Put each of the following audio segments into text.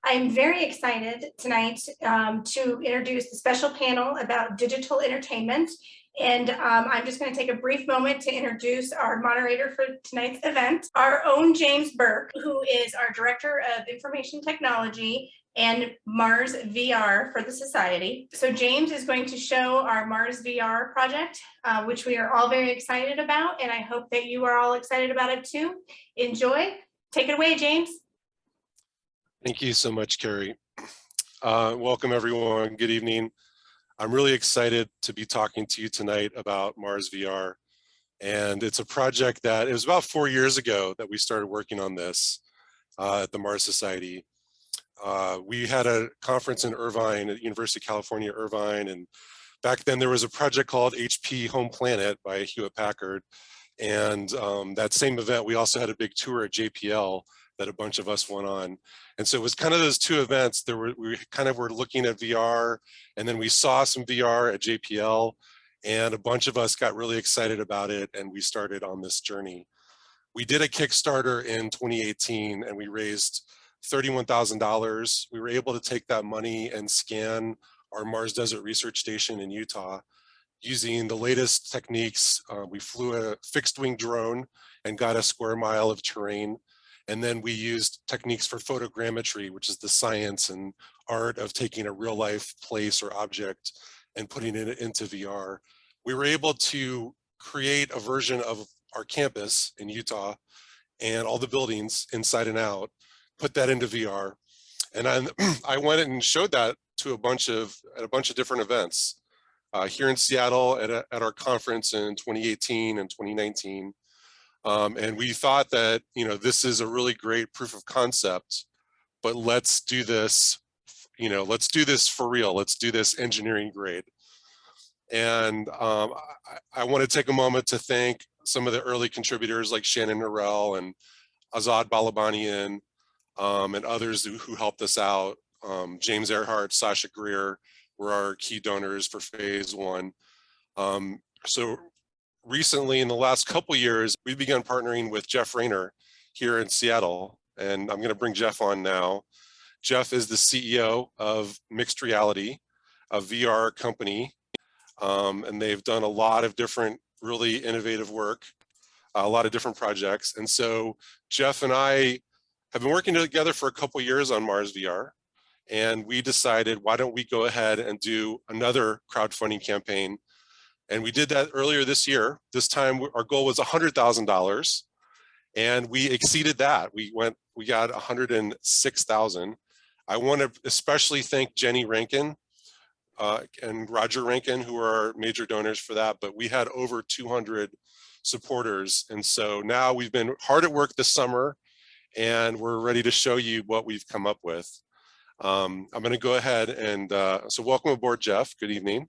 I'm very excited tonight to introduce the special panel about digital entertainment. And I'm just going to take a brief moment to introduce our moderator for tonight's event, our own James Burk, who is our Director of Information Technology and MarsVR for the Society. So James is going to show our MarsVR project, which we are all very excited about, and I hope that you are all excited about it too. Enjoy. Take it away, James. Thank you so much, Carrie. Welcome, everyone. Good evening. I'm really excited to be talking to you tonight about MarsVR. And it's a project that, it was about 4 years ago that we started working on this at the Mars Society. We had a conference in Irvine at University of California, Irvine. And back then there was a project called HP Home Planet by Hewlett Packard. And that same event, we also had a big tour at JPL that a bunch of us went on. And so it was kind of those two events. We kind of were looking at VR, and then we saw some VR at JPL, and a bunch of us got really excited about it, and we started on this journey. We did a Kickstarter in 2018, and we raised $31,000. We were able to take that money and scan our Mars Desert Research Station in Utah using the latest techniques. We flew a fixed wing drone and got a square mile of terrain. And then we used techniques for photogrammetry, which is the science and art of taking a real life place or object and putting it into VR. We were able to create a version of our campus in Utah and all the buildings inside and out, put that into VR. And I went and showed that to a bunch of different events here in Seattle at our conference in 2018 and 2019. And we thought that, this is a really great proof of concept, but let's do this, let's do this for real. Let's do this engineering grade. And I want to take a moment to thank some of the early contributors like Shannon Norell and Azad Balabanian and others who helped us out. James Earhart, Sasha Greer were our key donors for phase one. So recently, in the last couple years, we've begun partnering with Jeff Rayner here in Seattle, and I'm going to bring Jeff on now. Jeff is the CEO of MXTReality, a VR company, and they've done a lot of different really innovative work, a lot of different projects. And so Jeff and I have been working together for a couple years on MarsVR, and we decided, why don't we go ahead and do another crowdfunding campaign. And we did that earlier this year. This time our goal was $100,000, and we exceeded that. We got 106,000. I want to especially thank Jenny Rankin and Roger Rankin, who are our major donors for that, but we had over 200 supporters. And so now we've been hard at work this summer, and we're ready to show you what we've come up with. I'm going to go ahead and, so welcome aboard, Jeff. Good evening.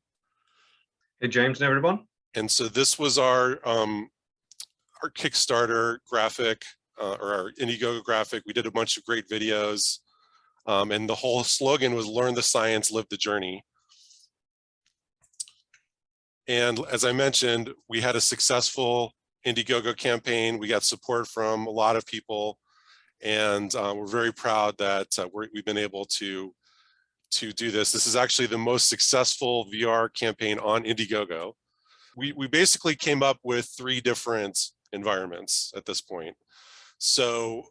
Hey, James and everyone. And so this was our Kickstarter graphic, or our Indiegogo graphic. We did a bunch of great videos. And the whole slogan was learn the science, live the journey. And as I mentioned, we had a successful Indiegogo campaign. We got support from a lot of people. And we're very proud that we've been able to do this. This is actually the most successful VR campaign on Indiegogo. We basically came up with 3 different environments at this point. So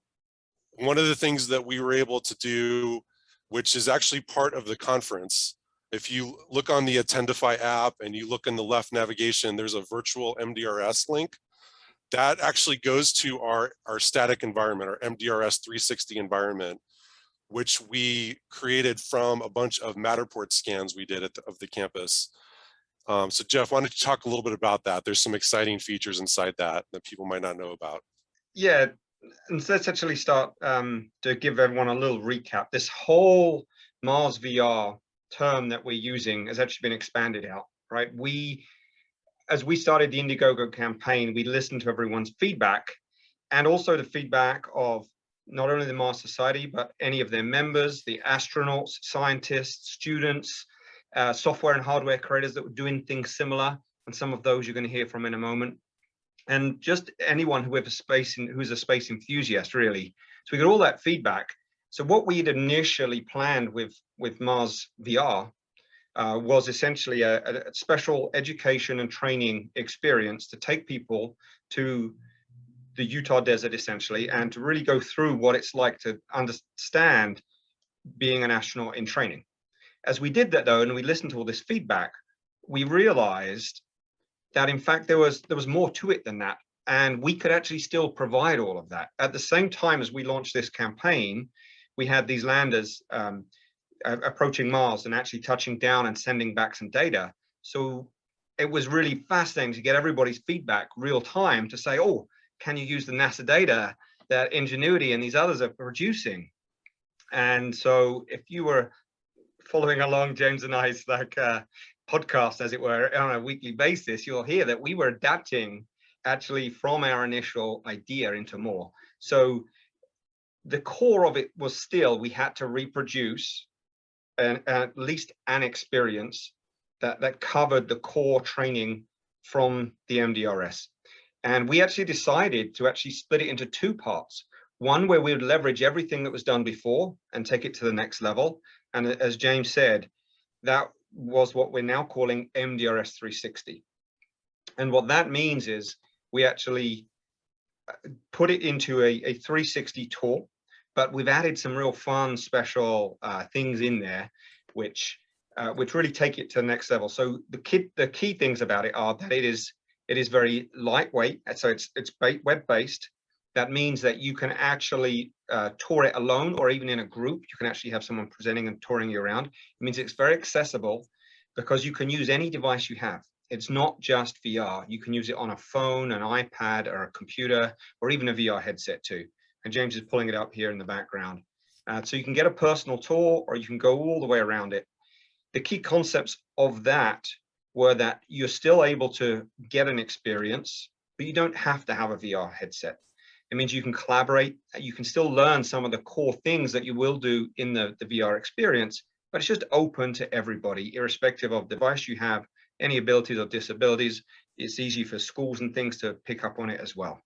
one of the things that we were able to do, which is actually part of the conference, if you look on the Attendify app and you look in the left navigation, there's a virtual MDRS link. That actually goes to our static environment, our MDRS 360 environment, which we created from a bunch of Matterport scans we did of the campus. So Jeff, why don't you talk a little bit about that? There's some exciting features inside that people might not know about. Yeah, and so let's actually start to give everyone a little recap. This whole MarsVR term that we're using has actually been expanded out, right? As we started the Indiegogo campaign, we listened to everyone's feedback, and also the feedback of not only the Mars Society, but any of their members, the astronauts, scientists, students, software and hardware creators that were doing things similar, and some of those you're going to hear from in a moment. And just anyone who's a space enthusiast, really. So we got all that feedback. So what we had initially planned with MarsVR was essentially a special education and training experience to take people to the Utah desert, essentially, and to really go through what it's like to understand being an astronaut in training. As we did that, though, and we listened to all this feedback, we realized that, in fact, there was more to it than that. And we could actually still provide all of that. At the same time as we launched this campaign, we had these landers approaching Mars and actually touching down and sending back some data. So it was really fascinating to get everybody's feedback real time to say, oh, can you use the NASA data that Ingenuity and these others are producing? And so if you were following along James and I's podcast, as it were, on a weekly basis, you'll hear that we were adapting actually from our initial idea into more. So the core of it was still, we had to reproduce at least an experience that covered the core training from the MDRS. And we actually decided to actually split it into two parts. One where we would leverage everything that was done before and take it to the next level. And as James said, that was what we're now calling MDRS 360. And what that means is we actually put it into a 360 tour, but we've added some real fun, special things in there, which really take it to the next level. So the key things about it are that it is very lightweight. So it's web-based. That means that you can actually tour it alone or even in a group. You can actually have someone presenting and touring you around. It means it's very accessible because you can use any device you have. It's not just VR. You can use it on a phone, an iPad, or a computer, or even a VR headset too. And James is pulling it up here in the background. So you can get a personal tour or you can go all the way around it. The key concepts of that were that you're still able to get an experience, but you don't have to have a VR headset. It means you can collaborate, you can still learn some of the core things that you will do in the VR experience, but it's just open to everybody, irrespective of device you have, any abilities or disabilities. It's easy for schools and things to pick up on it as well.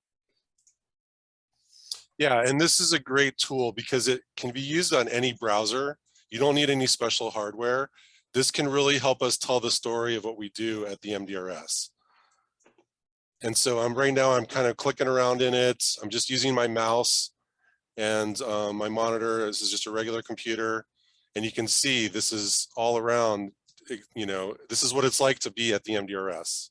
Yeah, and this is a great tool because it can be used on any browser. You don't need any special hardware. This can really help us tell the story of what we do at the MDRS. And so right now I'm kind of clicking around in it. I'm just using my mouse and my monitor. This is just a regular computer. And you can see this is all around, you know, this is what it's like to be at the MDRS.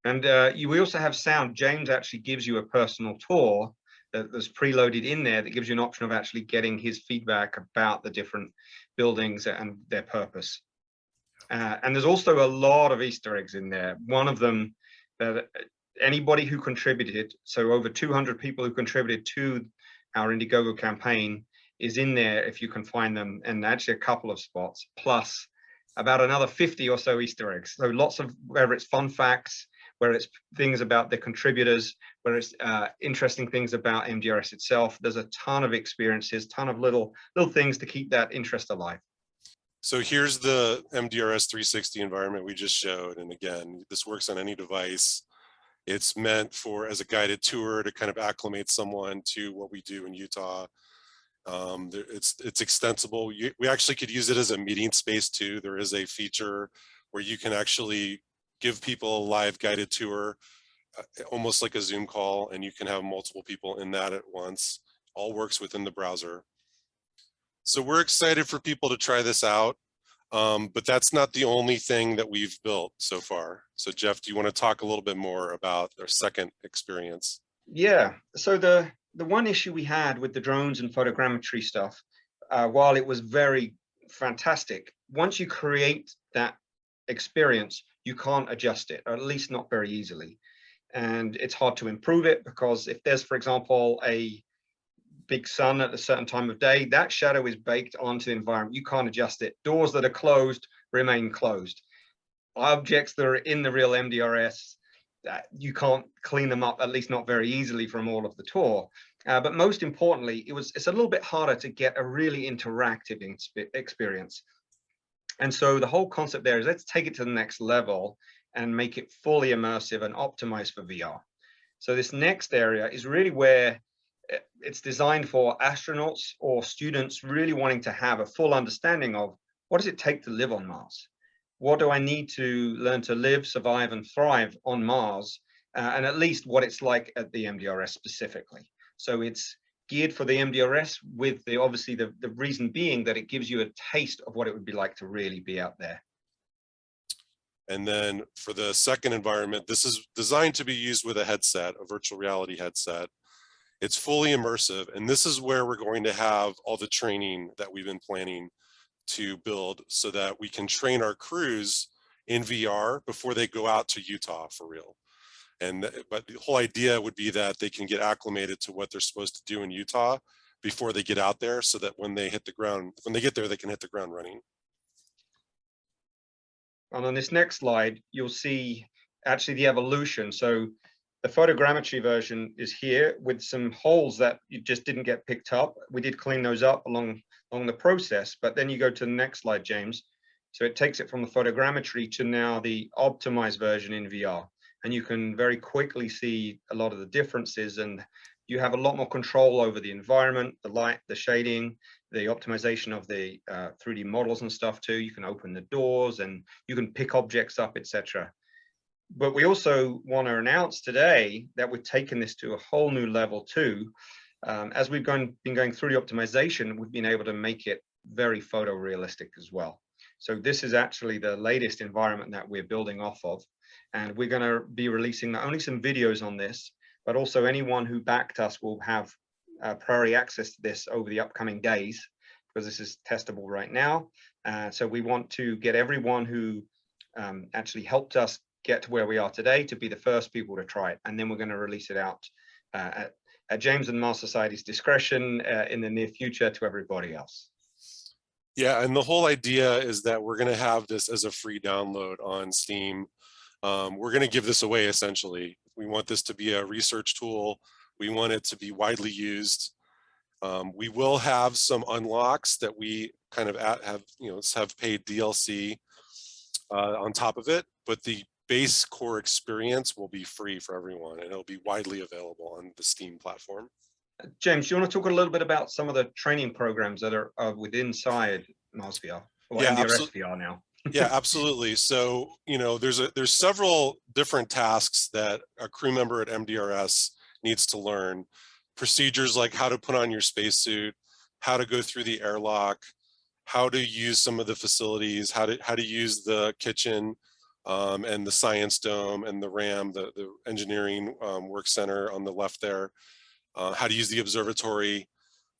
And we also have sound. James actually gives you a personal tour that's preloaded in there that gives you an option of actually getting his feedback about the different buildings and their purpose. And there's also a lot of Easter eggs in there. One of them, that anybody who contributed, so over 200 people who contributed to our Indiegogo campaign is in there if you can find them, and actually a couple of spots, plus about another 50 or so Easter eggs. So lots of, whether it's fun facts, where it's things about the contributors, where it's interesting things about MDRS itself. There's a ton of experiences, ton of little things to keep that interest alive. So here's the MDRS 360 environment we just showed. And again, this works on any device. It's meant for as a guided tour to kind of acclimate someone to what we do in Utah. It's extensible. We actually could use it as a meeting space too. There is a feature where you can actually give people a live guided tour, almost like a Zoom call, and you can have multiple people in that at once. All works within the browser. So we're excited for people to try this out, but that's not the only thing that we've built so far. So Jeff, do you want to talk a little bit more about our second experience? Yeah, so the one issue we had with the drones and photogrammetry stuff, while it was very fantastic, once you create that experience, you can't adjust it, or at least not very easily. And it's hard to improve it because if there's, for example, a big sun at a certain time of day, that shadow is baked onto the environment. You can't adjust it. Doors that are closed remain closed. Objects that are in the real MDRS, you can't clean them up, at least not very easily from all of the tour. But most importantly, it's a little bit harder to get a really interactive experience. And so the whole concept there is let's take it to the next level and make it fully immersive and optimized for VR. So this next area is really where it's designed for astronauts or students really wanting to have a full understanding of what does it take to live on Mars? What do I need to learn to live, survive, and thrive on Mars? And at least what it's like at the MDRS specifically. So it's geared for the MDRS with obviously the reason being that it gives you a taste of what it would be like to really be out there. And then for the second environment, this is designed to be used with a headset, a virtual reality headset. It's fully immersive, and this is where we're going to have all the training that we've been planning to build so that we can train our crews in VR before they go out to Utah for real. But the whole idea would be that they can get acclimated to what they're supposed to do in Utah before they get out there, so that when they hit the ground, when they get there, they can hit the ground running. And on this next slide, you'll see actually the evolution. So the photogrammetry version is here with some holes that you just didn't get picked up. We did clean those up along the process, but then you go to the next slide, James. So it takes it from the photogrammetry to now the optimized version in VR. And you can very quickly see a lot of the differences, and you have a lot more control over the environment, the light, the shading, the optimization of the 3D models and stuff too. You can open the doors and you can pick objects up, etc. But we also want to announce today that we've taken this to a whole new level too. As we've been going through the optimization, we've been able to make it very photorealistic as well. So this is actually the latest environment that we're building off of. And we're going to be releasing not only some videos on this, but also anyone who backed us will have priority access to this over the upcoming days, because this is testable right now. So we want to get everyone who actually helped us get to where we are today to be the first people to try it. And then we're going to release it out at James and Mars Society's discretion in the near future to everybody else. Yeah, and the whole idea is that we're going to have this as a free download on Steam. We're going to give this away essentially. We want this to be a research tool. We want it to be widely used. We will have some unlocks that we kind of have paid DLC on top of it, but the base core experience will be free for everyone, and it'll be widely available on the Steam platform. James, do you want to talk a little bit about some of the training programs that are within inside MarsVR or MDRS VR now? Yeah, absolutely. So, there's several different tasks that a crew member at MDRS needs to learn. Procedures like how to put on your spacesuit, how to go through the airlock, how to use some of the facilities, how to use the kitchen and the science dome and the RAM, the engineering work center on the left there. How to use the observatory.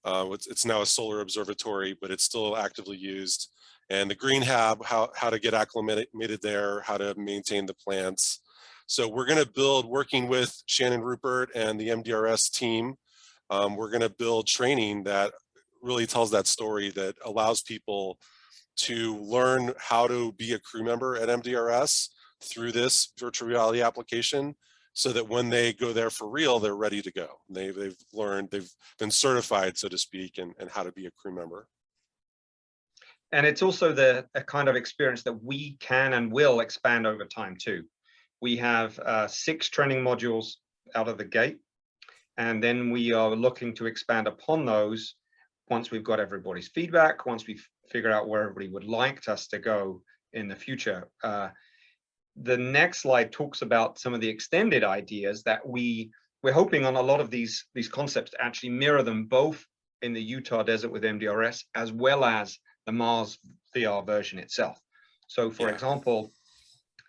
It's now a solar observatory, but it's still actively used. And the green hab, how to get acclimated there, how to maintain the plants. So we're going to build, working with Shannon Rupert and the MDRS team, we're going to build training that really tells that story, that allows people to learn how to be a crew member at MDRS through this virtual reality application, so that when they go there for real, they're ready to go. They've learned, they've been certified, so to speak, and how to be a crew member. And it's also a kind of experience that we can and will expand over time too. We have 6 training modules out of the gate, and then we are looking to expand upon those once we've got everybody's feedback, once we figure out where everybody would like us to go in the future. The next slide talks about some of the extended ideas that we're hoping on a lot of these concepts to actually mirror them both in the Utah desert with MDRS as well as the Mars VR version itself. So for example,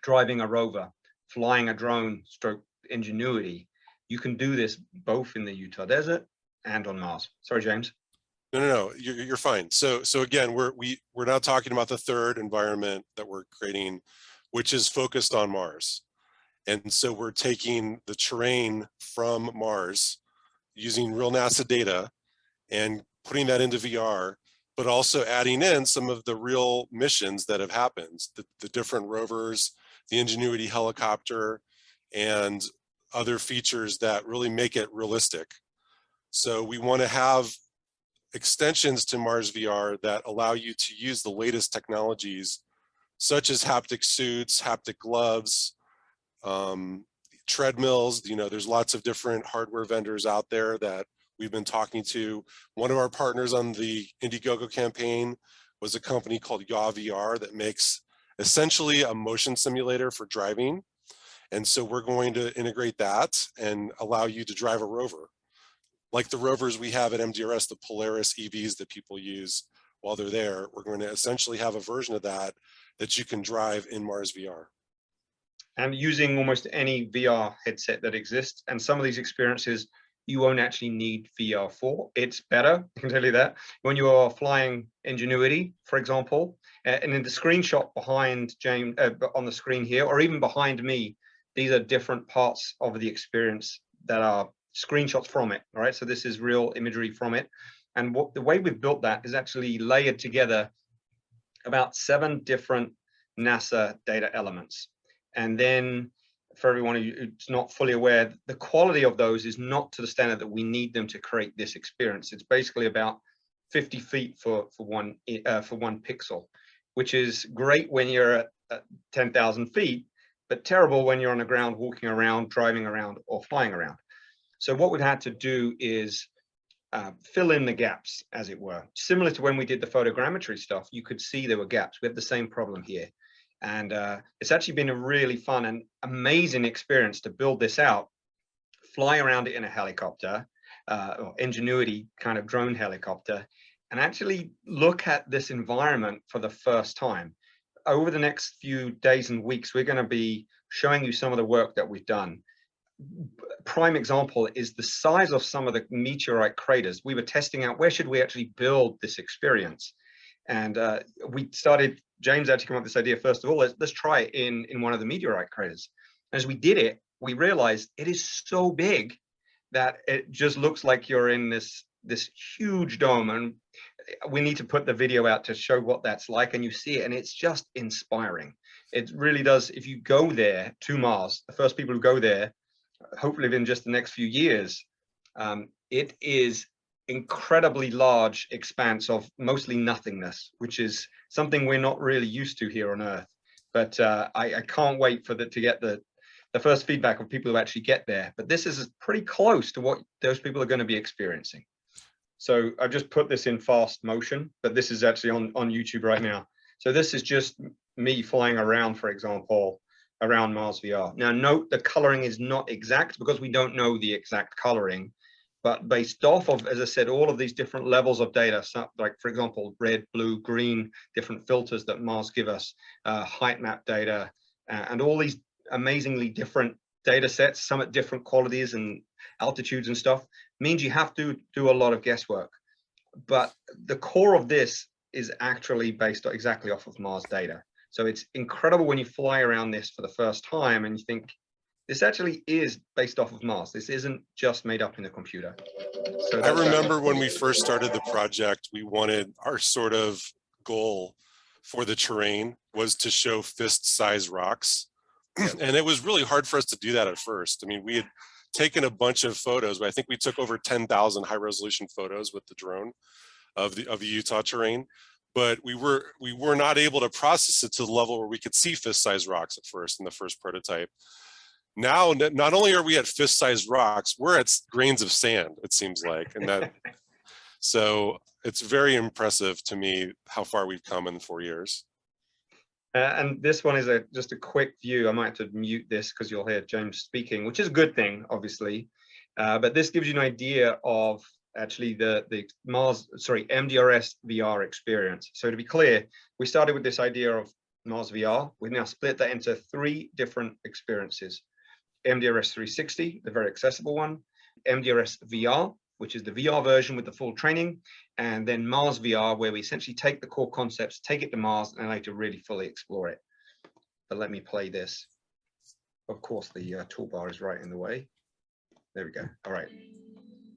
driving a rover, flying a drone stroke Ingenuity, you can do this both in the Utah desert and on Mars. Sorry, James. No, you're fine. So again, we're now talking about the third environment that we're creating, which is focused on Mars. And so we're taking the terrain from Mars using real NASA data and putting that into VR, but also adding in some of the real missions that have happened, the different rovers, the Ingenuity helicopter, and other features that really make it realistic. So we want to have extensions to MarsVR that allow you to use the latest technologies, such as haptic suits, haptic gloves, treadmills. There's lots of different hardware vendors out there that we've been talking to. One of our partners on the Indiegogo campaign was a company called VR that makes essentially a motion simulator for driving. And so we're going to integrate that and allow you to drive a rover. Like the rovers we have at MDRS, the Polaris EVs that people use while they're there, we're going to essentially have a version of that that you can drive in MarsVR. And using almost any VR headset that exists, and some of these experiences you won't actually need VR for. It's better, I can tell you that. When you are flying Ingenuity, for example, and in the screenshot behind James, on the screen here, or even behind me, these are different parts of the experience that are screenshots from it, all right? So this is real imagery from it. And the way we've built that is actually layered together about 7 different NASA data elements. And then for everyone who's not fully aware, the quality of those is not to the standard that we need them to create this experience. It's basically about 50 feet for one pixel, which is great when you're at 10,000 feet, but terrible when you're on the ground, walking around, driving around, or flying around. So what we've had to do is fill in the gaps, as it were. Similar to when we did the photogrammetry stuff, you could see there were gaps. We have the same problem here. And it's actually been a really fun and amazing experience to build this out, fly around it in a helicopter, or Ingenuity kind of drone helicopter, and actually look at this environment for the first time. Over the next few days and weeks, we're going to be showing you some of the work that we've done. Prime example is the size of some of the meteorite craters. We were testing out where should we actually build this experience. And James actually came up with this idea, first of all, let's try it in one of the meteorite craters. As we did it, we realized it is so big that it just looks like you're in this huge dome. And we need to put the video out to show what that's like. And you see it, and it's just inspiring. It really does. If you go there to Mars, the first people who go there, hopefully within just the next few years, it is incredibly large expanse of mostly nothingness, which is something we're not really used to here on Earth. But I can't wait to get the first feedback of people who actually get there. But this is pretty close to what those people are going to be experiencing. So I just put this in fast motion, but this is actually on YouTube right now. So this is just me flying around, for example, around MarsVR. Now note the coloring is not exact because we don't know the exact coloring. But based off of, as I said, all of these different levels of data, so like, for example, red, blue, green, different filters that Mars give us, height map data, and all these amazingly different data sets, some at different qualities and altitudes and stuff, means you have to do a lot of guesswork. But the core of this is actually based exactly off of Mars data. So it's incredible when you fly around this for the first time and you think, this actually is based off of Mars. This isn't just made up in the computer. So I remember when we first started the project, we wanted our sort of goal for the terrain was to show fist-sized rocks. And it was really hard for us to do that at first. I mean, we had taken a bunch of photos, but I think we took over 10,000 high-resolution photos with the drone of the Utah terrain. But we were not able to process it to the level where we could see fist-sized rocks at first in the first prototype. Now, not only are we at fist-sized rocks, we're at grains of sand, it seems like. And that, so it's very impressive to me how far we've come in 4 years. And this one is just a quick view. I might have to mute this because you'll hear James speaking, which is a good thing, obviously. But this gives you an idea of actually the MDRS VR experience. So to be clear, we started with this idea of Mars VR. We've now split that into 3 different experiences. MDRS 360, the very accessible one, MDRS VR, which is the VR version with the full training, and then Mars VR, where we essentially take the core concepts, take it to Mars, and later really fully explore it. But let me play this. Of course, the toolbar is right in the way. There we go. All right.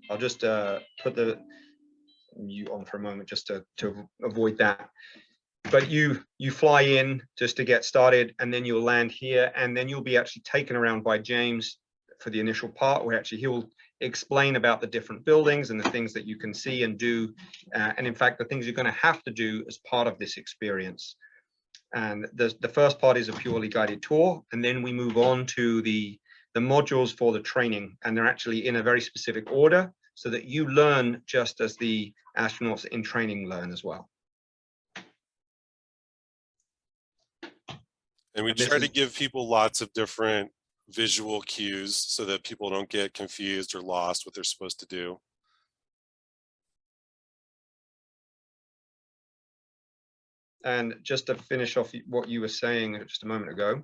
I'll just put the mute on for a moment just to avoid that. But you fly in just to get started, and then you'll land here, and then you'll be actually taken around by James for the initial part, where actually he'll explain about the different buildings and the things that you can see and do, and in fact the things you're going to have to do as part of this experience. And the first part is a purely guided tour, and then we move on to the modules for the training, and they're actually in a very specific order. so that you learn just as the astronauts in training learn as well. And we try to give people lots of different visual cues so that people don't get confused or lost what they're supposed to do. And just to finish off what you were saying just a moment ago,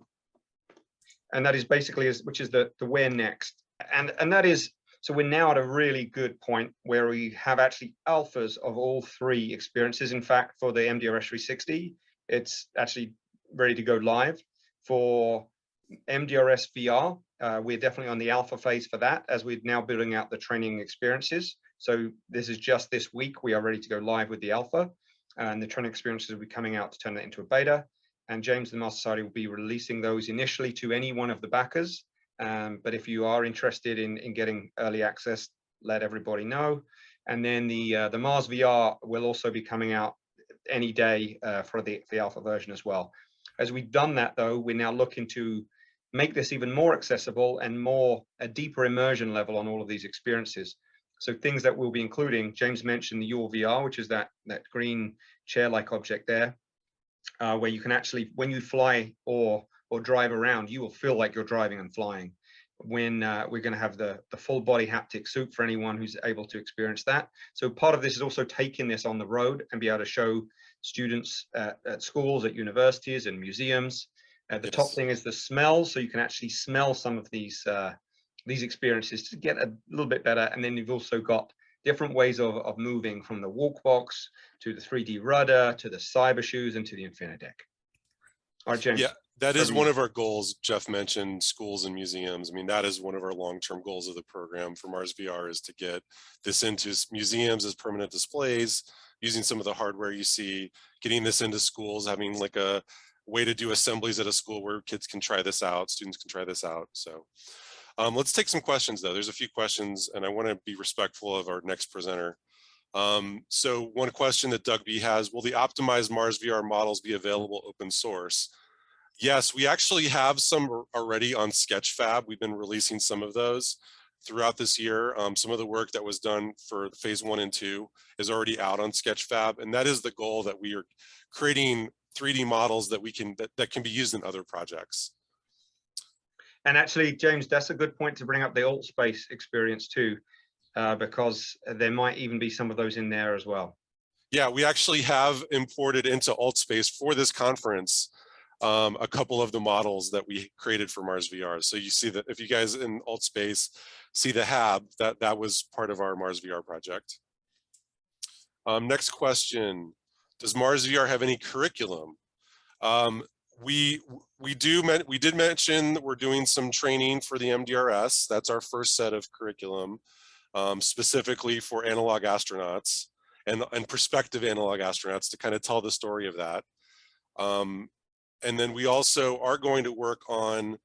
and that is basically, which is the where next. And that is, so we're now at a really good point where we have actually alphas of all three experiences. In fact, for the MDRS 360, it's actually ready to go live. For MDRS VR, we're definitely on the alpha phase for that, as we're now building out the training experiences. So this is just this week, we are ready to go live with the alpha, and the training experiences will be coming out to turn that into a beta. And James and the Mars Society will be releasing those initially to any one of the backers. But if you are interested in getting early access, let everybody know. And then the MarsVR will also be coming out any day for the alpha version as well. As we've done that, though, we're now looking to make this even more accessible and a deeper immersion level on all of these experiences. So things that we'll be including, James mentioned the Your VR, which is that green chair-like object there, where you can actually, when you fly or drive around, you will feel like you're driving and flying. When we're going to have the full body haptic suit for anyone who's able to experience that. So part of this is also taking this on the road and be able to show students at schools, at universities, and museums. The top thing is the smell, so you can actually smell some of these experiences to get a little bit better. And then you've also got different ways of moving, from the walk box to the 3D rudder to the cyber shoes and to the Infinideck. All right, James. Yeah, that is one of our goals. Jeff mentioned schools and museums. I mean, that is one of our long-term goals of the program for MarsVR, is to get this into museums as permanent displays, using some of the hardware you see, getting this into schools, having like a way to do assemblies at a school where kids can try this out, students can try this out. So let's take some questions though. There's a few questions and I want to be respectful of our next presenter. So one question that Doug B has, will the optimized MarsVR models be available open source? Yes, we actually have some already on Sketchfab. We've been releasing some of those throughout this year. Some of the work that was done for phase 1 and 2 is already out on Sketchfab, and that is the goal, that we are creating 3D models that we can that can be used in other projects. And actually, James, that's a good point to bring up the AltSpace experience too, because there might even be some of those in there as well. Yeah, we actually have imported into AltSpace for this conference a couple of the models that we created for MarsVR. So you see that if you guys in AltSpace see the hab, that was part of our MarsVR project. Next question, does MarsVR have any curriculum? We did mention that we're doing some training for the MDRS. That's our first set of curriculum, specifically for analog astronauts and prospective analog astronauts, to kind of tell the story of that. And then we also are going to work on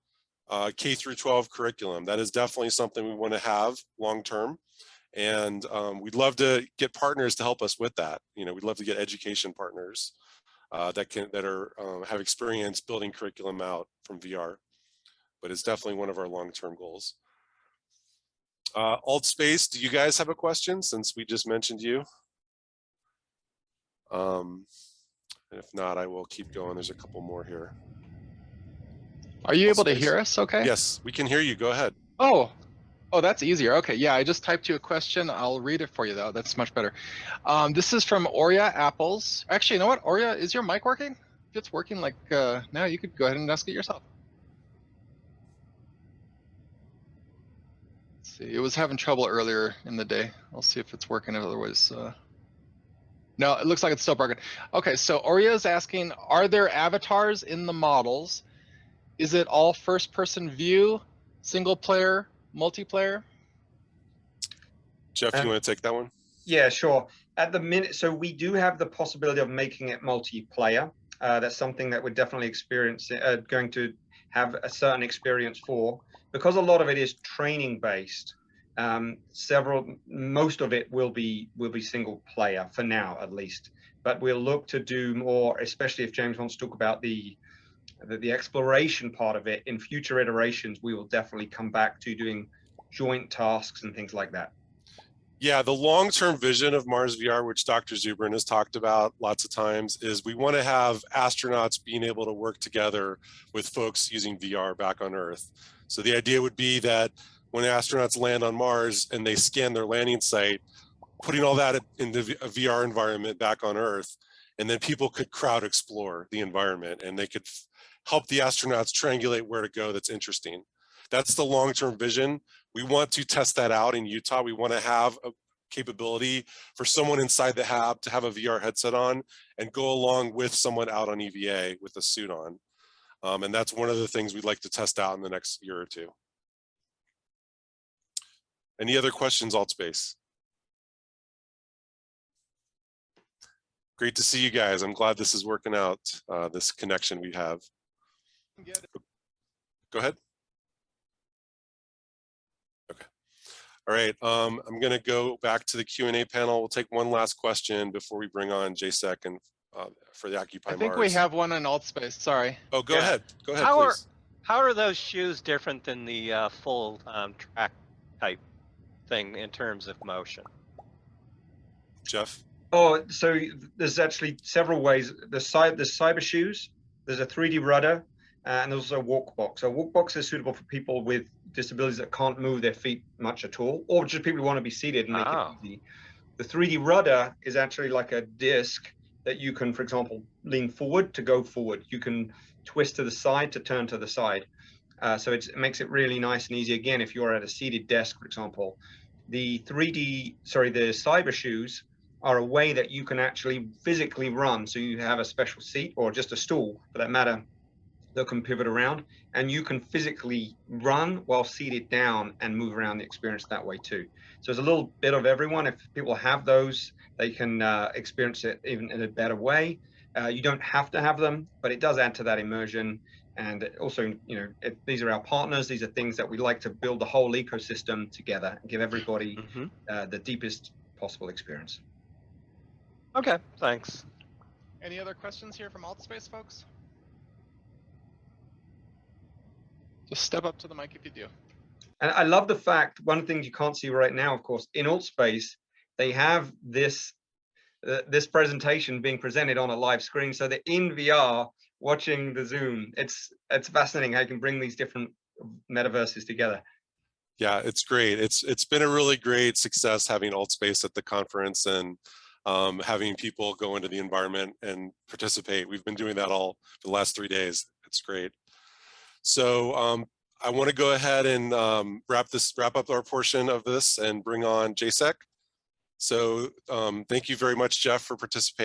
K through 12 curriculum. That is definitely something we want to have long term. And we'd love to get partners to help us with that. You know, we'd love to get education partners that have experience building curriculum out from VR. But it's definitely one of our long-term goals. AltSpace, do you guys have a question, since we just mentioned you? If not, I will keep going. There's a couple more here. Are you able to hear us okay? Yes, we can hear you. Go ahead. Oh, that's easier. Okay, yeah, I just typed you a question. I'll read it for you, though. That's much better. This is from Oria Apples. Actually, you know what, Oria, is your mic working? If it's working, like, now you could go ahead and ask it yourself. Let's see, it was having trouble earlier in the day. I'll see if it's working, otherwise... No, it looks like it's still broken. Okay, so Oria is asking, are there avatars in the models? Is it all first-person view, single player, multiplayer? Jeff, you want to take that one? Yeah, sure. At the minute, so we do have the possibility of making it multiplayer. That's something that we're definitely going to have a certain experience for, because a lot of it is training based. Most of it will be single player for now, at least, but we'll look to do more, especially if James wants to talk about the exploration part of it. In future iterations, we will definitely come back to doing joint tasks and things like that. Yeah, the long-term vision of MarsVR, which Dr. Zubrin has talked about lots of times, is we want to have astronauts being able to work together with folks using VR back on Earth. So the idea would be that when astronauts land on Mars and they scan their landing site, putting all that into a VR environment back on Earth, and then people could crowd explore the environment and they could help the astronauts triangulate where to go that's interesting. That's the long-term vision. We want to test that out in Utah. We want to have a capability for someone inside the hab to have a VR headset on and go along with someone out on EVA with a suit on. And that's one of the things we'd like to test out in the next year or two. Any other questions, AltSpace? Great to see you guys. I'm glad this is working out, this connection we have. Go ahead. Okay. All right. I'm going to go back to the Q&A panel. We'll take one last question before we bring on JSEC and for the Occupy Mars. I think we have one in AltSpace. Sorry. Oh, go ahead. Go ahead, How please. How are those shoes different than the full track type thing in terms of motion? Jeff? Oh, so there's actually several ways. The cyber shoes, there's a 3D rudder, and there's also a walk box. So walk box is suitable for people with disabilities that can't move their feet much at all, or just people who want to be seated and make it easy. The 3D rudder is actually like a disc that you can, for example, lean forward to go forward. You can twist to the side to turn to the side. So it makes it really nice and easy. Again, if you're at a seated desk, for example, the cyber shoes are a way that you can actually physically run. So you have a special seat or just a stool for that matter that can pivot around, and you can physically run while seated down and move around the experience that way too. So there's a little bit of everyone. If people have those, they can experience it even in a better way. You don't have to have them, but it does add to that immersion. And also, you know, these are our partners. These are things that we like to build the whole ecosystem together and give everybody the deepest possible experience. Okay, thanks. Any other questions here from AltSpace, folks? Just step up to the mic if you do. And I love the fact, one of the things you can't see right now, of course, in AltSpace, they have this this presentation being presented on a live screen, so they're in VR watching the Zoom. It's fascinating how you can bring these different metaverses together. Yeah, it's great. It's been a really great success having AltSpace at the conference and having people go into the environment and participate. We've been doing that all for the last 3 days. It's great. So I want to go ahead and wrap up our portion of this and bring on JSEC. So thank you very much, Jeff, for participating.